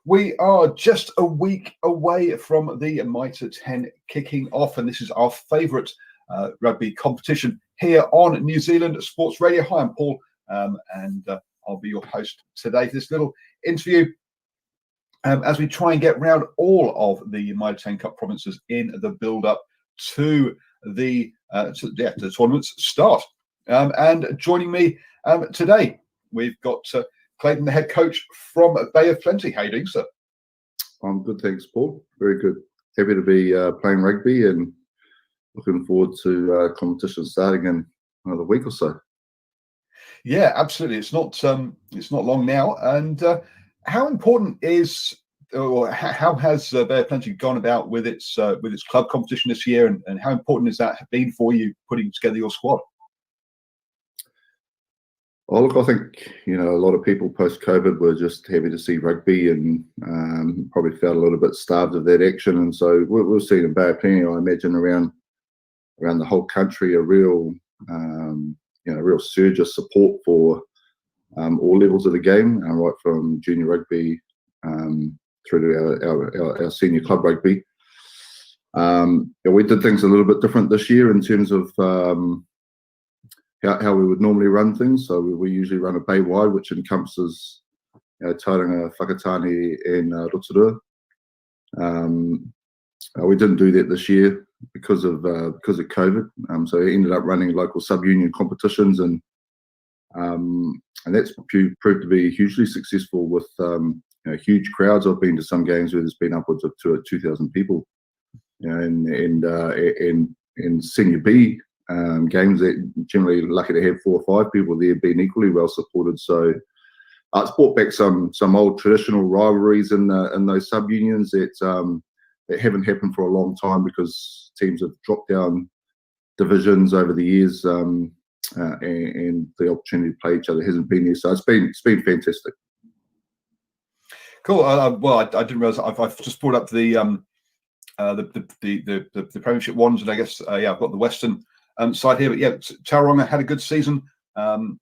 We are just a week away from the Mitre 10 kicking off, and this is our favourite rugby competition here on New Zealand Sports Radio. Hi, I'm Paul, and I'll be your host today for this little interview as we try and get round all of the Mitre 10 Cup provinces in the build-up to the tournament's start. And joining me today, we've got Clayton, the head coach from Bay of Plenty. How are you doing, sir? I'm good, thanks, Paul. Very good. Happy to be playing rugby and looking forward to competition starting in another week or so. Yeah, absolutely. It's not long now. And how important is, or how has Bay of Plenty gone about with its club competition this year, and how important has that been for you putting together your squad? Oh, look, I think, a lot of people post-COVID were just happy to see rugby and probably felt a little bit starved of that action. And so we're seeing in Bay of Plenty, I imagine, around the whole country, a real surge of support for all levels of the game, right from junior rugby through to our senior club rugby. We did things a little bit different this year in terms of how we would normally run things. So we usually run a bay-wide, which encompasses Tauranga, Whakatane, and Rotorua. We didn't do that this year because of COVID. So we ended up running local sub-union competitions, and that's proved to be hugely successful with huge crowds. I've been to some games where there's been upwards of 2,000 people, and senior B games that generally lucky to have 4 or 5 people there being equally well supported. So it's brought back some old traditional rivalries in those sub unions that haven't happened for a long time because teams have dropped down divisions over the years, and the opportunity to play each other hasn't been there. So it's been fantastic. Cool. Well, I didn't realise I've just brought up the Premiership ones, and I guess I've got the Western side here, but yeah, Tauranga had a good season, and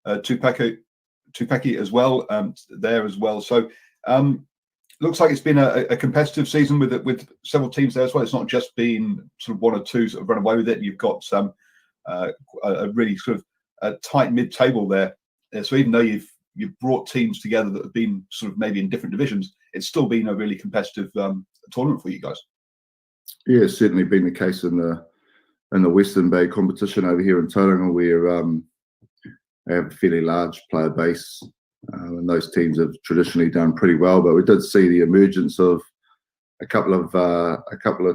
Tupaki as well there as well. So looks like it's been a competitive season with several teams there as well. It's not just been sort of 1 or 2 sort of run away with it. You've got a really sort of a tight mid-table there. So even though you've brought teams together that have been sort of maybe in different divisions, it's still been a really competitive tournament for you guys. Yeah, it's certainly been the case in the Western Bay competition over here in Tauranga, where we have a fairly large player base, and those teams have traditionally done pretty well. But we did see the emergence of a couple of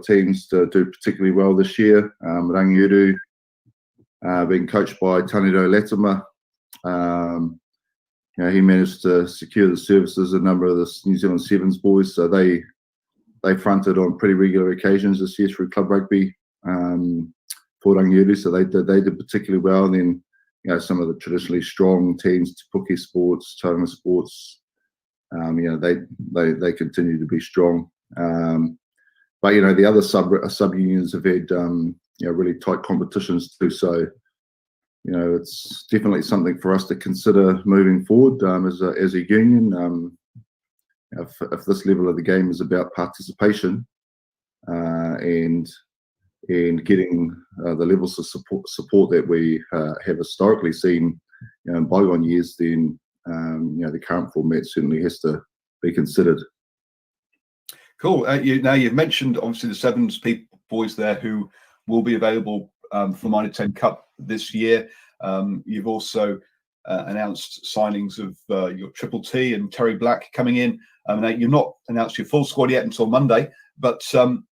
teams to do particularly well this year. Rangiuru, being coached by Tanedo Latimer, he managed to secure the services of a number of the New Zealand Sevens boys, so they fronted on pretty regular occasions this year through club rugby for Rangiuru, so they did particularly well. And then some of the traditionally strong teams, Te Puke Sports, Tauranga Sports, they continue to be strong. But the other sub unions have had really tight competitions too. So it's definitely something for us to consider moving forward as a union. If this level of the game is about participation and getting the levels of support that we have historically seen in bygone years, then the current format certainly has to be considered. Cool. Now you've mentioned obviously the Sevens boys there who will be available for Mitre 10 Cup this year. You've also announced signings of your Triple T and Terry Black coming in. Now you've not announced your full squad yet until Monday, but some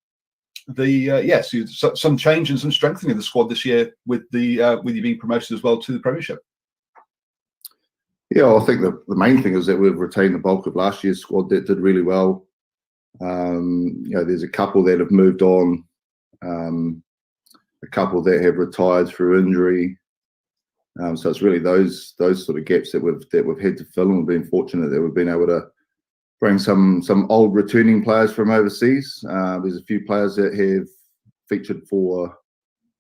change and some strengthening of the squad this year with you being promoted as well to the Premiership. Yeah, I think the main thing is that we've retained the bulk of last year's squad that did really well. There's a couple that have moved on, a couple that have retired through injury. So it's really those sort of gaps that we've had to fill, and we've been fortunate that we've been able to bring some old returning players from overseas. There's a few players that have featured for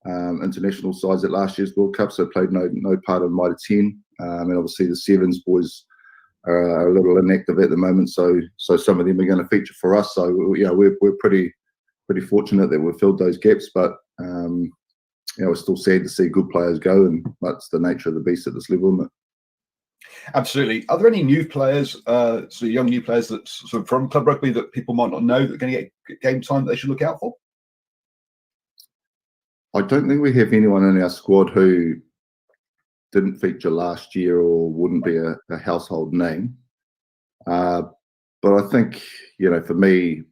international sides at last year's World Cup, so played no part of Mitre 10. And obviously the Sevens boys are a little inactive at the moment, so some of them are going to feature for us. So yeah, we're pretty fortunate that we've filled those gaps, but it's still sad to see good players go, and that's the nature of the beast at this level, isn't it? Absolutely. Are there any new players, young new players that sort of from club rugby that people might not know that are going to get game time that they should look out for? I don't think we have anyone in our squad who didn't feature last year or wouldn't be a household name. But I think, for me,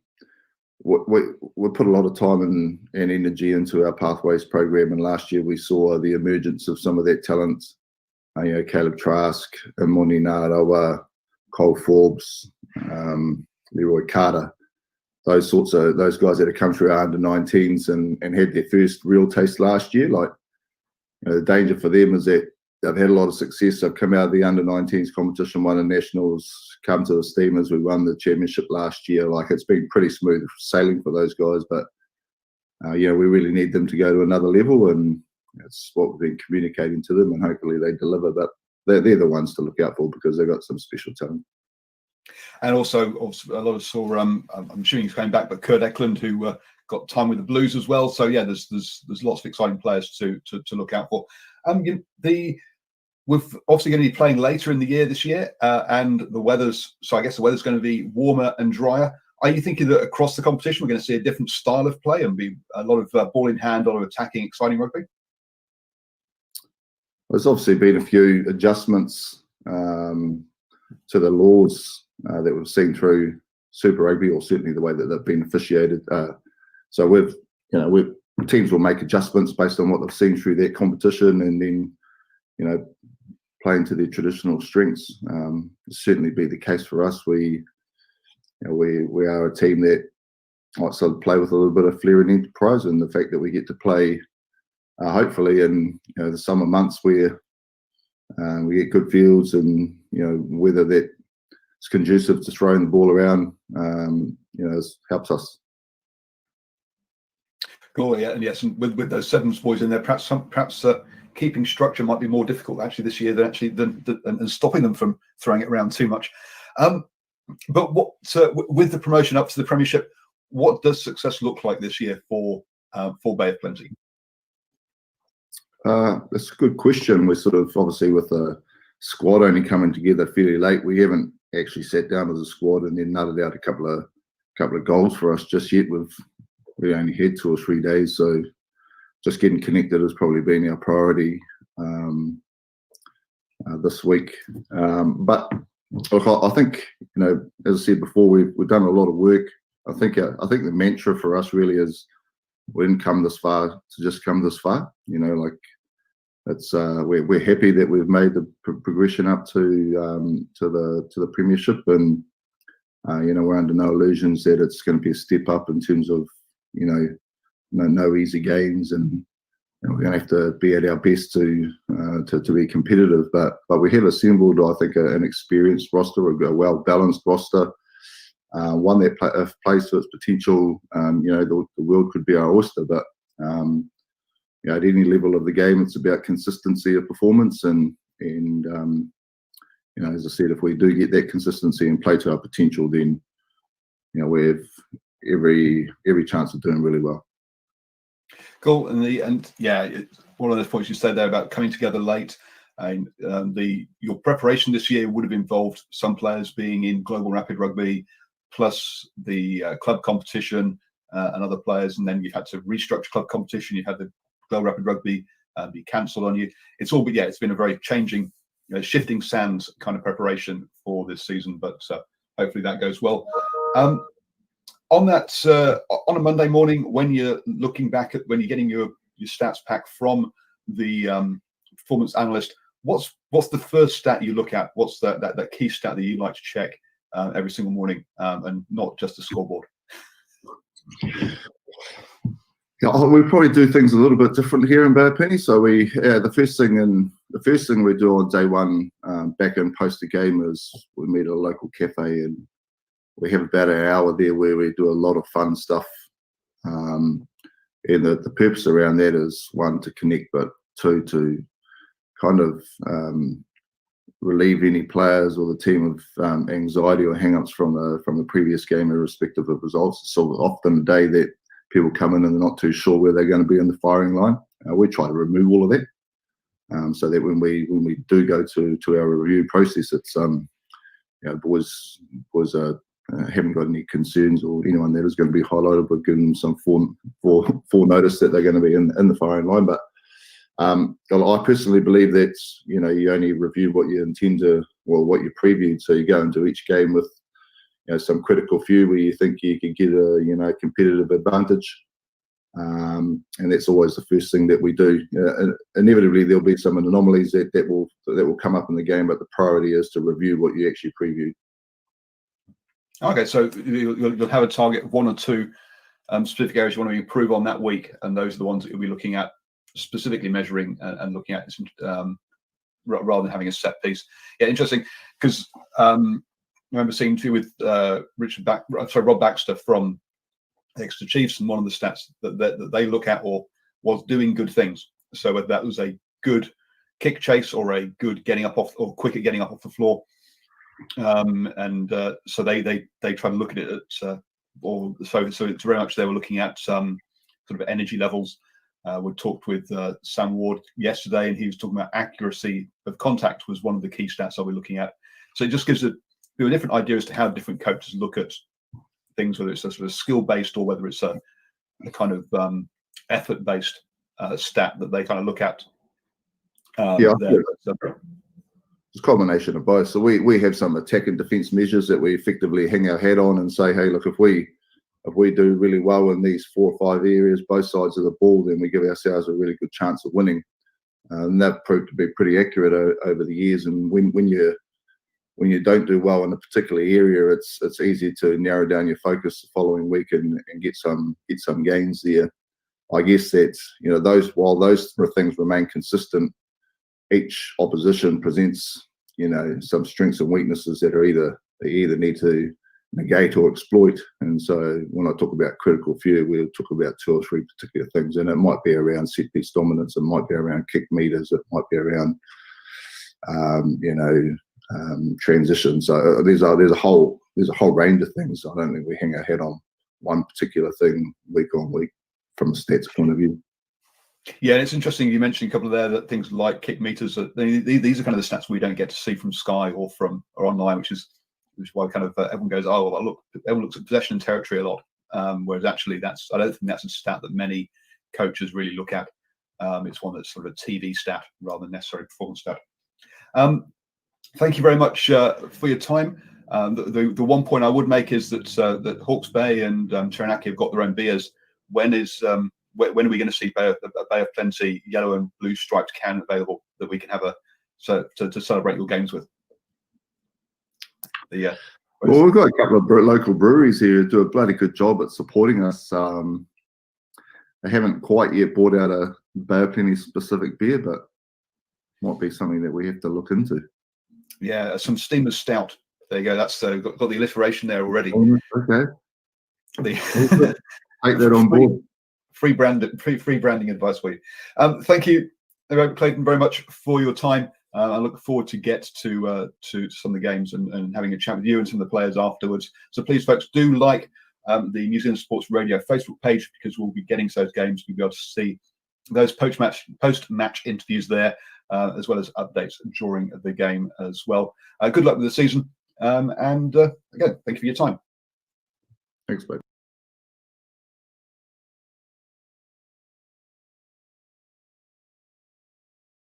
we put a lot of time and energy into our Pathways program, and last year we saw the emergence of some of that talent. Caleb Trask, Imoni Narawa, Cole Forbes, Leroy Carter. Those guys that have come through our under-19s and had their first real taste last year. The danger for them is that they've had a lot of success. They've come out of the under-19s competition, won the nationals, come to the Steamers. We won the championship last year. It's been pretty smooth sailing for those guys. But we really need them to go to another level, and that's what we've been communicating to them, and hopefully they deliver. But they're the ones to look out for because they've got some special talent. And also a lot of saw. I'm assuming he's coming back, but Kurt Eklund, who got time with the Blues as well. So yeah, there's lots of exciting players to look out for. We're obviously going to be playing later in the year this year, and the weather's. So I guess the weather's going to be warmer and drier. Are you thinking that across the competition we're going to see a different style of play and be a lot of ball in hand, a lot of attacking, exciting rugby? There's obviously been a few adjustments to the laws that we've seen through Super Rugby, or certainly the way that they've been officiated. So teams will make adjustments based on what they've seen through their competition, and then playing to their traditional strengths. Certainly be the case for us. We are a team that likes to play with a little bit of flair and enterprise, and the fact that we get to play hopefully in the summer months where we get good fields and weather that's conducive to throwing the ball around, helps us. Cool, yeah, and yes, and with those sevens boys in there, perhaps keeping structure might be more difficult actually this year than stopping them from throwing it around too much. But what with the promotion up to the Premiership, what does success look like this year for Bay of Plenty? That's a good question. We're sort of obviously with the squad only coming together fairly late. We haven't actually sat down as a squad and then nutted out a couple of goals for us just yet. We only had 2 or 3 days, so just getting connected has probably been our priority this week. But look, I think as I said before, we've done a lot of work. I think the mantra for us really is we didn't come this far to just come this far. It's we're happy that we've made the progression up to the Premiership, and we're under no illusions that it's going to be a step up in terms of no easy games, and we're going to have to be at our best to be competitive. But we have assembled, I think, an experienced roster, a well balanced roster, one that plays to its potential. The world could be our oyster, but at any level of the game, it's about consistency of performance, and as I said, if we do get that consistency and play to our potential, then we have every chance of doing really well. Cool. And one of those points you said there about coming together late, and your preparation this year would have involved some players being in Global Rapid Rugby, plus the club competition and other players, and then you've had to restructure club competition. You've had the Global Rapid Rugby be cancelled on you. It's been a very changing, shifting sands kind of preparation for this season, but hopefully that goes well. On a Monday morning, when you're looking back when you're getting your stats pack from the performance analyst, what's the first stat you look at? What's that key stat that you like to check every single morning, and not just the scoreboard? Yeah, we probably do things a little bit different here in Bay of Plenty. So the first thing we do on day one, back in post the game, is we meet at a local cafe, and we have about an hour there where we do a lot of fun stuff. And the purpose around that is, one, to connect, but two, to kind of relieve any players or the team of anxiety or hang-ups from the previous game, irrespective of results. It's sort of often a day that people come in and they're not too sure where they're going to be in the firing line. We try to remove all of that, so that when we do go to our review process, it's boys haven't got any concerns, or anyone that is going to be highlighted, we're giving them some notice that they're going to be in the firing line. But I personally believe that you only review what you intend to, well, what you previewed. So you go into each game with some critical few where you think you could get a competitive advantage, and that's always the first thing that we do. Inevitably, there'll be some anomalies that will come up in the game, but the priority is to review what you actually previewed. Okay, so you'll have a target of 1 or 2 specific areas you want to improve on that week, and those are the ones that you'll be looking at, specifically measuring and looking at, rather than having a set piece. Yeah, interesting, because I remember seeing an interview with Rob Baxter from Exeter Chiefs, and one of the stats that they look at was doing good things. So whether that was a good kick chase or a good getting up off, or quicker getting up off the floor, so they try to look at it at so it's very much they were looking at sort of energy levels. We talked with Sam Ward yesterday, and he was talking about accuracy of contact was one of the key stats I'll be looking at. So it just gives a different idea as to how different coaches look at things, whether it's a sort of skill-based or whether it's a kind of effort-based stat that they kind of look at. It's a combination of both. So we have some attack and defence measures that we effectively hang our hat on and say, hey, look, if we do really well in these 4 or 5 areas, both sides of the ball, then we give ourselves a really good chance of winning. And that proved to be pretty accurate over the years. And when you don't do well in a particular area, it's easy to narrow down your focus the following week and get some gains there. I guess that while those things remain consistent, each opposition presents some strengths and weaknesses that they either need to negate or exploit. And so when I talk about critical few, we'll talk about 2 or 3 particular things, and it might be around set piece dominance, it might be around kick meters, it might be around transition. So there's a whole range of things. I don't think we hang our head on one particular thing week on week from a stats point of view. Yeah, and it's interesting you mentioned a couple of there, that things like kick meters, these are kind of the stats we don't get to see from Sky or online, which is why kind of everyone goes, oh well, look, everyone looks at possession and territory a lot, whereas actually I don't think that's a stat that many coaches really look at. It's one that's sort of a TV stat rather than necessarily performance stat. Thank you very much for your time. The one point I would make is that Hawke's Bay and Taranaki have got their own beers. When are we going to see a Bay of Plenty yellow and blue striped can available that we can have to celebrate your games with? Well, we've got a couple of local breweries here who do a bloody good job at supporting us. They haven't quite yet brought out a Bay of Plenty specific beer, but might be something that we have to look into. Yeah, some Steamer's Stout. There you go. That's got the alliteration there already. Okay. Take that on board. Free branding advice for you. Thank you, Clayton, very much for your time. I look forward to get to some of the games and having a chat with you and some of the players afterwards. So please, folks, do like the New Zealand Sports Radio Facebook page, because we'll be getting to those games. You'll be able to see those post-match interviews there, as well as updates during the game as well. Good luck with the season. And again, thank you for your time. Thanks, mate.